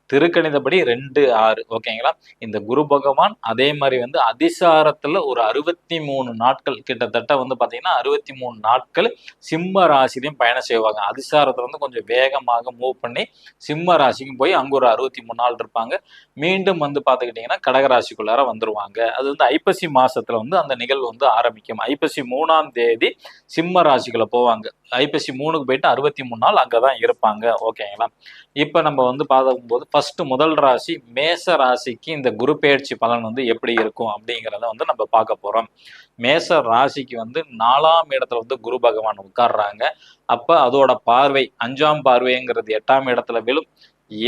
திருக்கணிதப்படி 2, 6 ஓகேங்களா. இந்த குரு பகவான் அதே மாதிரி வந்து அதிசாரத்துல ஒரு 63 நாட்கள் கிட்டத்தட்ட வந்து பாத்தீங்கன்னா 63 நாட்கள் சிம்ம ராசிலையும் பயணம் செய்வாங்க. அதிசாரத்துல வந்து கொஞ்சம் வேகமாக மூவ் பண்ணி சிம்ம ராசிக்கும் போய் அங்க ஒரு 63 நாள் இருப்பாங்க. மீண்டும் வந்து பாத்துக்கிட்டீங்கன்னா கடகராசிக்குள்ளார வந்துருவாங்க. அது வந்து ஐப்பசி மாசத்துல வந்து அந்த நிகழ்வு வந்து ஆரம்பிக்கும். ஐப்பசி 3ஆம் தேதி சிம்ம ராசிக்குள்ள போவாங்க. ஐப்பசி 3க்கு போயிட்டு 63 நாள் அங்கதான் இருப்பாங்க. ஓகேங்களா. இப்ப நம்ம வந்து பார்க்கும்போது ஃபர்ஸ்ட் முதல் ராசி மேச ராசிக்கு இந்த குரு பெயர்ச்சி பலன் வந்து எப்படி இருக்கும் அப்படிங்கிறத வந்து நம்ம பார்க்க போறோம். மேச ராசிக்கு வந்து 4ஆம் இடத்துல வந்து குரு பகவான் உட்கார்றாங்க. அப்ப அதோட பார்வை 5ஆம் பார்வைங்கிறது 8ஆம் இடத்துல விழும்.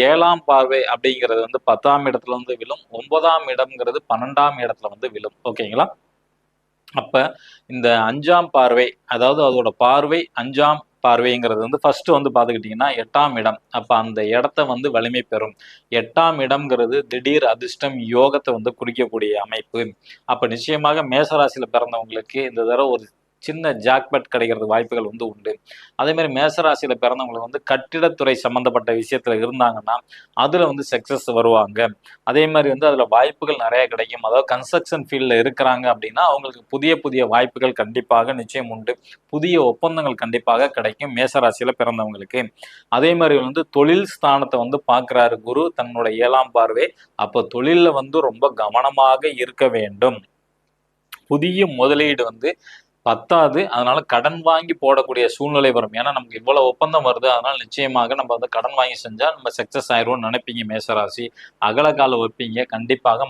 7ஆம் பார்வை அப்படிங்கிறது வந்து 10ஆம் இடத்துல வந்து விழும். 9ஆம் இடம்ங்கிறது 12ஆம் இடத்துல வந்து விழும். ஓகேங்களா. அப்ப இந்த 5ஆம் பார்வை, அதாவது அதோட பார்வை 5ஆம் பார்வைங்கிறது வந்து ஃபர்ஸ்ட் வந்து பாத்துக்கிட்டீங்கன்னா 8ஆம் இடம். அப்ப அந்த இடத்த வந்து வலிமை பெறும். 8ஆம் இடம்ங்கிறது திடீர் அதிர்ஷ்டம் யோகத்தை வந்து குறிக்கக்கூடிய அமைப்பு. அப்ப நிச்சயமாக மேசராசியில பிறந்தவங்களுக்கு இந்த தடவை ஒரு சின்ன ஜாக்பட் கிடைக்கிறது வாய்ப்புகள் வந்து உண்டு. அதே மாதிரி மேசராசியில பிறந்தவங்களுக்கு வந்து கட்டிடத்துறை சம்பந்தப்பட்ட விஷயத்துல இருந்தாங்கன்னா அதுல வந்து சக்சஸ் வருவாங்க. அதே மாதிரி வந்து அதுல வாய்ப்புகள் நிறைய கிடைக்கும். அதாவது கன்ஸ்ட்ரக்ஷன் ஃபீல்ட்ல இருக்கிறாங்க அப்படின்னா அவங்களுக்கு புதிய புதிய வாய்ப்புகள் கண்டிப்பாக நிச்சயம் உண்டு. புதிய ஒப்பந்தங்கள் கண்டிப்பாக கிடைக்கும் மேசராசியில பிறந்தவங்களுக்கு. அதே மாதிரி வந்து தொழில் ஸ்தானத்தை வந்து பார்க்கிறாரு குரு தன்னோட 7ஆம் பார்வை. அப்போ தொழில்ல வந்து ரொம்ப கவனமாக இருக்க வேண்டும். புதிய முதலீடு வந்து பத்தாது, அதனால கடன் வாங்கி போடக்கூடிய சூழ்நிலை வரும். ஏன்னா நமக்கு இவ்வளவு ஒப்பந்தம் வருது, அதனால நிச்சயமாக நம்ம வந்து கடன் வாங்கி செஞ்சா நம்ம சக்சஸ் ஆயிரும்னு நினைப்பீங்க மேசராசி. அகலக்கால வைப்பீங்க, கண்டிப்பாக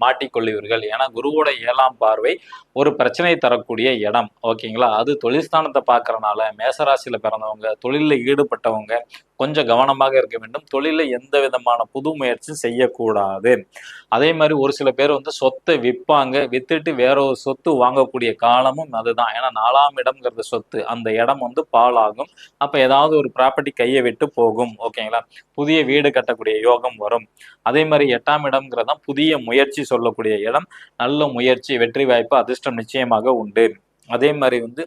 மாட்டிக்கொள்ளுவீர்கள். ஏன்னா குருவோட 7ஆம் பார்வை ஒரு பிரச்சனை தரக்கூடிய இடம். ஓகேங்களா. அது தொழில் ஸ்தானத்தை பார்க்கறனால மேசராசியில பிறந்தவங்க தொழிலில் ஈடுபட்டவங்க கொஞ்சம் கவனமாக இருக்க வேண்டும். தொழிலில் எந்த விதமான புது முயற்சியும் செய்யக்கூடாது. அதே மாதிரி ஒரு சில பேர் வந்து சொத்தை விற்பாங்க, வித்துட்டு வேற ஒரு சொத்து வாங்கக்கூடிய காலமும் அதுதான். ஏன்னா 4ஆம் இடம்ங்கிறது சொத்து, அந்த இடம் வந்து பாழாகும். அப்ப ஏதாவது ஒரு ப்ராப்பர்ட்டி கையை விட்டு போகும். ஓகேங்களா. புதிய வீடு கட்டக்கூடிய யோகம் வரும். அதே மாதிரி 8ஆம் இடம்ங்கிறதான் புதிய முயற்சி சொல்லக்கூடிய இடம். நல்ல முயற்சி, வெற்றி வாய்ப்பு, அதிர்ஷ்டம் நிச்சயமாக உண்டு. அதே மாதிரி வந்து